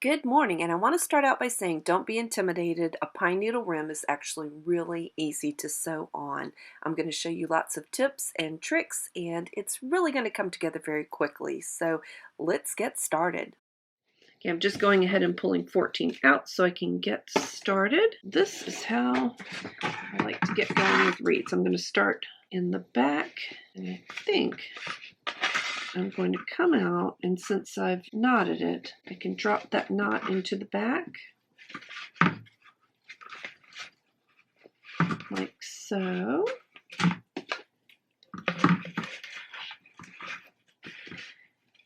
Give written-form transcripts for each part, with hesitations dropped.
Good morning, and I want to start out by saying don't be intimidated. A pine needle rim is actually really easy to sew on. I'm going to show you lots of tips and tricks, and it's really going to come together very quickly. So let's get started. Okay, I'm just going ahead and pulling 14 out so I can get started. This is how I like to get going with reeds. I'm going to start in the back, and I think I'm going to come out, and since I've knotted it, I can drop that knot into the back, like so.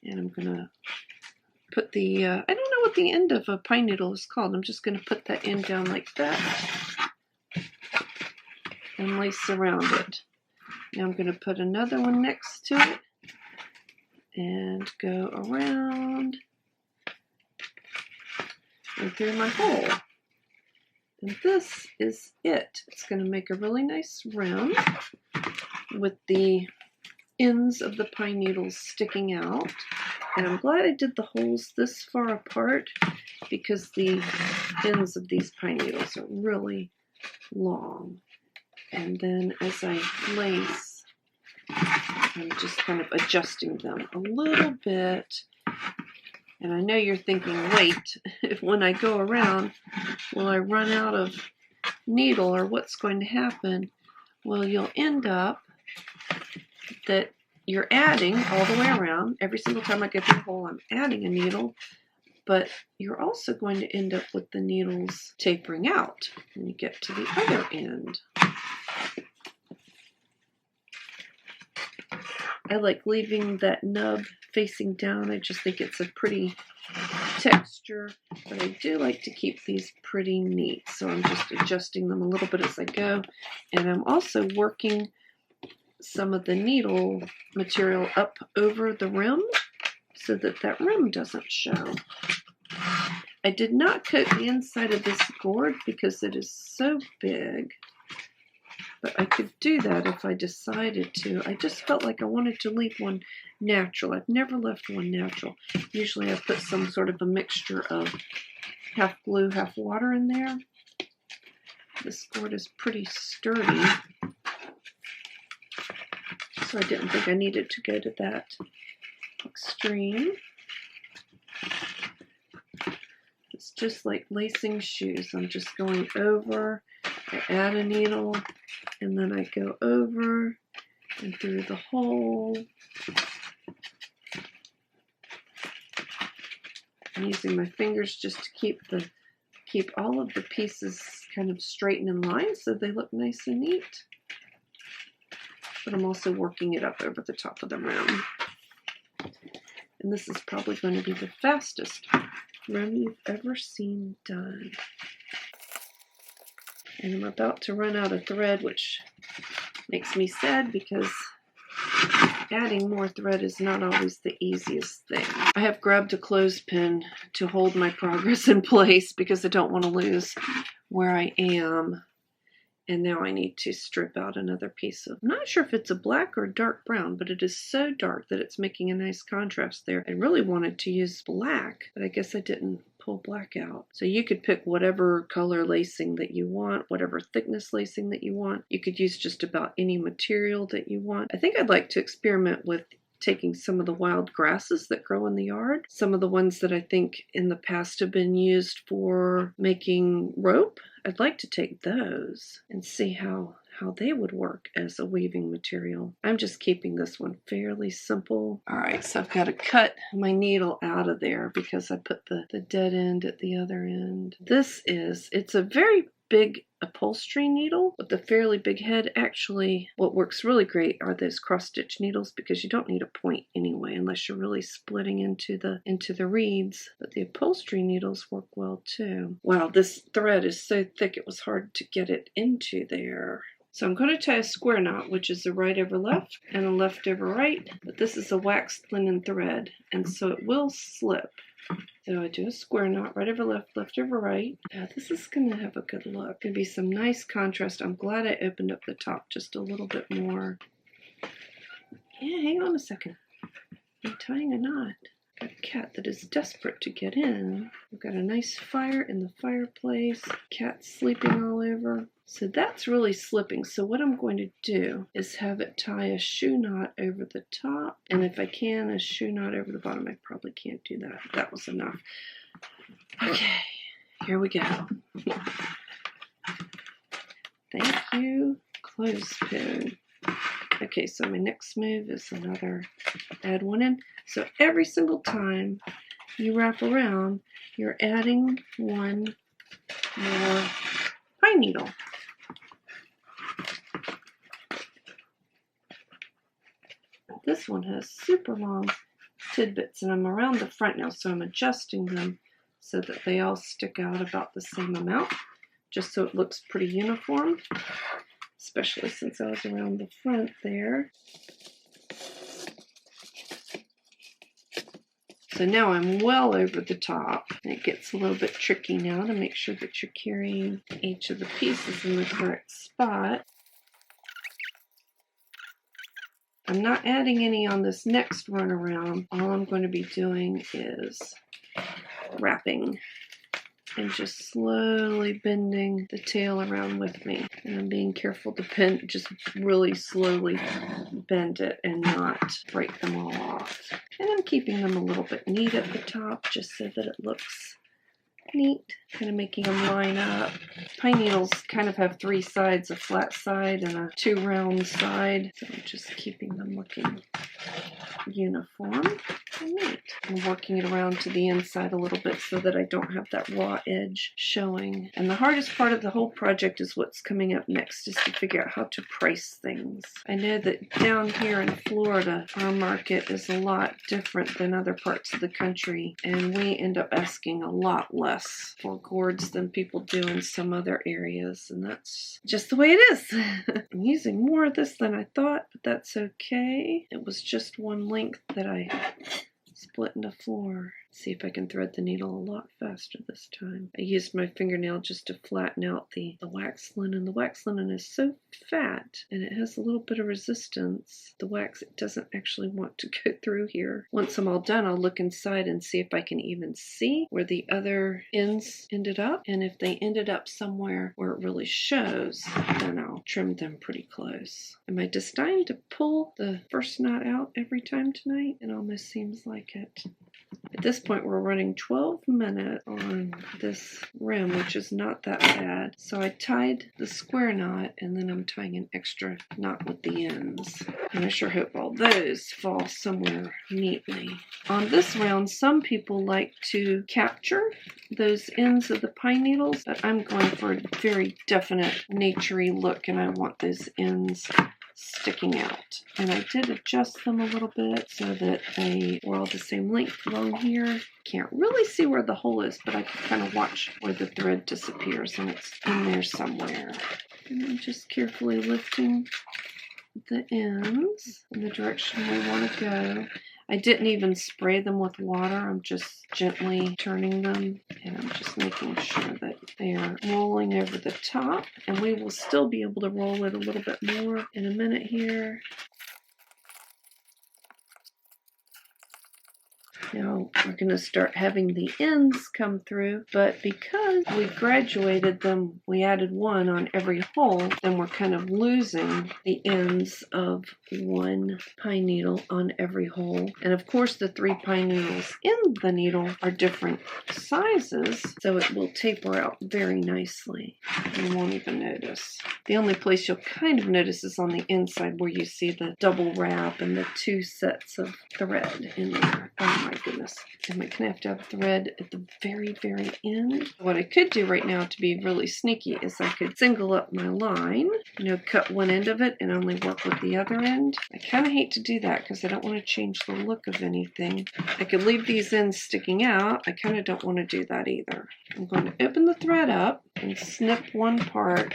And I'm going to put the, I don't know what the end of a pine needle is called. I'm just going to put that end down like that and lace around it. Now I'm going to put another one next to it and go around and through my hole. And this is it. It's going to make a really nice rim with the ends of the pine needles sticking out. And I'm glad I did the holes this far apart because the ends of these pine needles are really long. And then as I lace, I'm just kind of adjusting them a little bit. And I know you're thinking, wait, if when I go around, will I run out of needle or what's going to happen? Well, you'll end up that you're adding all the way around. Every single time I get through the hole, I'm adding a needle, but you're also going to end up with the needles tapering out when you get to the other end. I like leaving that nub facing down. I just think it's a pretty texture, but I do like to keep these pretty neat. So I'm just adjusting them a little bit as I go. And I'm also working some of the needle material up over the rim so that that rim doesn't show. I did not coat the inside of this gourd because it is so big, but I could do that if I decided to. I just felt like I wanted to leave one natural. I've never left one natural. Usually I put some sort of a mixture of half glue, half water in there. This gourd is pretty sturdy, so I didn't think I needed to go to that extreme. It's just like lacing shoes. I'm just going over, I add a needle, and then I go over and through the hole. I'm using my fingers just to keep all of the pieces kind of straight and in line so they look nice and neat. But I'm also working it up over the top of the rim. And this is probably going to be the fastest rim you've ever seen done. And I'm about to run out of thread, which makes me sad because adding more thread is not always the easiest thing. I have grabbed a clothespin to hold my progress in place because I don't want to lose where I am. And now I need to strip out another piece of, I'm not sure if it's a black or dark brown, but it is so dark that it's making a nice contrast there. I really wanted to use black, but I guess I didn't pull black out. So you could pick whatever color lacing that you want, whatever thickness lacing that you want. You could use just about any material that you want. I think I'd like to experiment with taking some of the wild grasses that grow in the yard, some of the ones that I think in the past have been used for making rope. I'd like to take those and see how they would work as a weaving material. I'm just keeping this one fairly simple. All right, so I've got to cut my needle out of there because I put the dead end at the other end. It's a very big upholstery needle with a fairly big head. Actually, what works really great are those cross-stitch needles because you don't need a point anyway unless you're really splitting into the reeds. But the upholstery needles work well too. Wow, this thread is so thick it was hard to get it into there. So I'm going to tie a square knot, which is a right over left and a left over right, but this is a waxed linen thread, and so it will slip. So I do a square knot, right over left, left over right. This is going to have a good look. Going to be some nice contrast. I'm glad I opened up the top just a little bit more. Yeah, hang on a second. I'm tying a knot. Got a cat that is desperate to get in. We've got a nice fire in the fireplace. Cat sleeping all over. So that's really slipping. So what I'm going to do is have it tie a shoe knot over the top. And if I can, a shoe knot over the bottom. I probably can't do that. That was enough. Okay, here we go. Thank you, clothespin. Okay, so my next move is add one in. So every single time you wrap around, you're adding one more pine needle. This one has super long tidbits, and I'm around the front now, so I'm adjusting them so that they all stick out about the same amount, just so it looks pretty uniform, especially since I was around the front there. So now I'm well over the top. It gets a little bit tricky now to make sure that you're carrying each of the pieces in the correct spot. I'm not adding any on this next run around. All I'm going to be doing is wrapping and just slowly bending the tail around with me. And I'm being careful to just really slowly bend it and not break them all off. And I'm keeping them a little bit neat at the top just so that it looks neat, kind of making them line up. Pine needles kind of have three sides, a flat side and a two round side. So I'm just keeping them looking uniform and neat. I'm working it around to the inside a little bit so that I don't have that raw edge showing. And the hardest part of the whole project is what's coming up next, is to figure out how to price things. I know that down here in Florida, our market is a lot different than other parts of the country, and we end up asking a lot less for gourds than people do in some other areas, and that's just the way it is. I'm using more of this than I thought, but that's okay. It was just one length that I split into four. See if I can thread the needle a lot faster this time. I used my fingernail just to flatten out the wax linen. The wax linen is so fat and it has a little bit of resistance. The wax, it doesn't actually want to go through here. Once I'm all done, I'll look inside and see if I can even see where the other ends ended up. And if they ended up somewhere where it really shows, then I'll trim them pretty close. Am I destined to pull the first knot out every time tonight? It almost seems like it. At this point, we're running 12 minutes on this rim, which is not that bad. So I tied the square knot, and then I'm tying an extra knot with the ends. And I sure hope all those fall somewhere neatly. On this round, some people like to capture those ends of the pine needles, but I'm going for a very definite naturey look, and I want those ends sticking out. And I did adjust them a little bit so that they were all the same length along here. Can't really see where the hole is, but I can kind of watch where the thread disappears, and it's in there somewhere. And I'm just carefully lifting the ends in the direction we want to go. I didn't even spray them with water. I'm just gently turning them, and I'm just making sure that they are rolling over the top. And we will still be able to roll it a little bit more in a minute here. Now we're going to start having the ends come through, but because we graduated them, we added one on every hole, then we're kind of losing the ends of one pine needle on every hole. And of course the 3 pine needles in the needle are different sizes, so it will taper out very nicely. You won't even notice. The only place you'll kind of notice is on the inside where you see the double wrap and the 2 sets of thread in there. Oh my goodness. Am I going to have to have thread at the very, very end? What I could do right now to be really sneaky is I could single up my line, cut one end of it and only work with the other end. I kind of hate to do that because I don't want to change the look of anything. I could leave these ends sticking out. I kind of don't want to do that either. I'm going to open the thread up and snip one part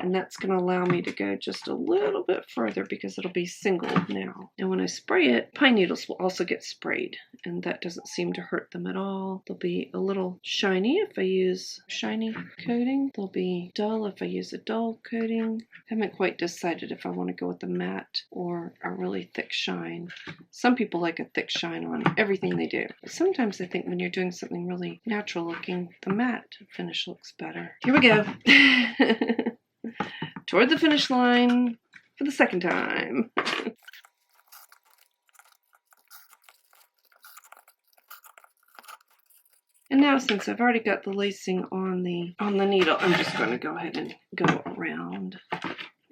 And that's going to allow me to go just a little bit further because it'll be singled now. And when I spray it, pine needles will also get sprayed, and that doesn't seem to hurt them at all. They'll be a little shiny if I use shiny coating. They'll be dull if I use a dull coating. I haven't quite decided if I want to go with a matte or a really thick shine. Some people like a thick shine on everything they do. But sometimes I think when you're doing something really natural looking, the matte finish looks better. Here we go. Toward the finish line for the second time. And now, since I've already got the lacing on the needle, I'm just going to go ahead and go around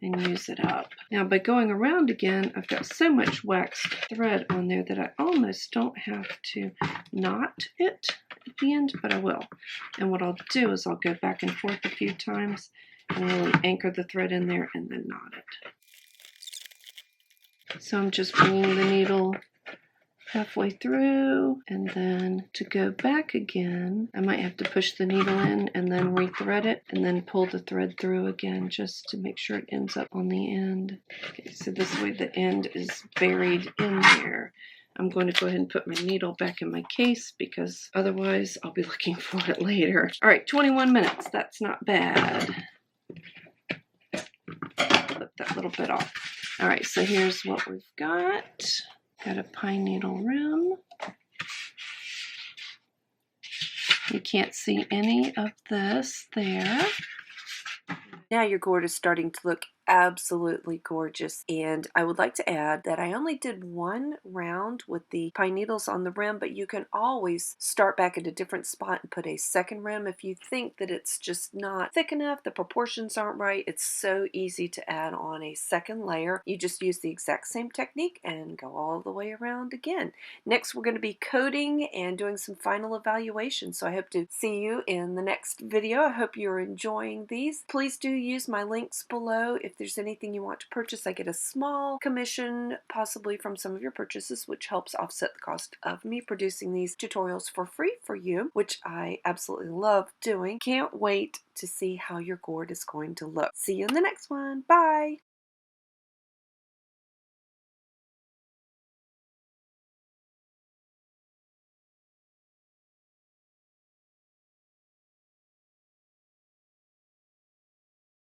and use it up. Now, by going around again, I've got so much waxed thread on there that I almost don't have to knot it at the end, but I will. And what I'll do is I'll go back and forth a few times and really anchor the thread in there and then knot it. So I'm just bringing the needle halfway through, and then to go back again, I might have to push the needle in and then re-thread it and then pull the thread through again just to make sure it ends up on the end. Okay, so this way the end is buried in there. I'm going to go ahead and put my needle back in my case because otherwise I'll be looking for it later. All right, 21 minutes. That's not bad. Flip that little bit off. All right, so here's what we've got. Got a pine needle rim. You can't see any of this there. Now your gourd is starting to look absolutely gorgeous, and I would like to add that I only did one round with the pine needles on the rim, but you can always start back at a different spot and put a second rim if you think that it's just not thick enough, the proportions aren't right. It's so easy to add on a second layer. You just use the exact same technique and go all the way around again. Next, we're going to be coating and doing some final evaluation, so I hope to see you in the next video. I hope you're enjoying these. Please do use my links below if there's anything you want to purchase. I get a small commission possibly from some of your purchases, which helps offset the cost of me producing these tutorials for free for you, which I absolutely love doing. Can't wait to see how your gourd is going to look. See you in the next one. Bye!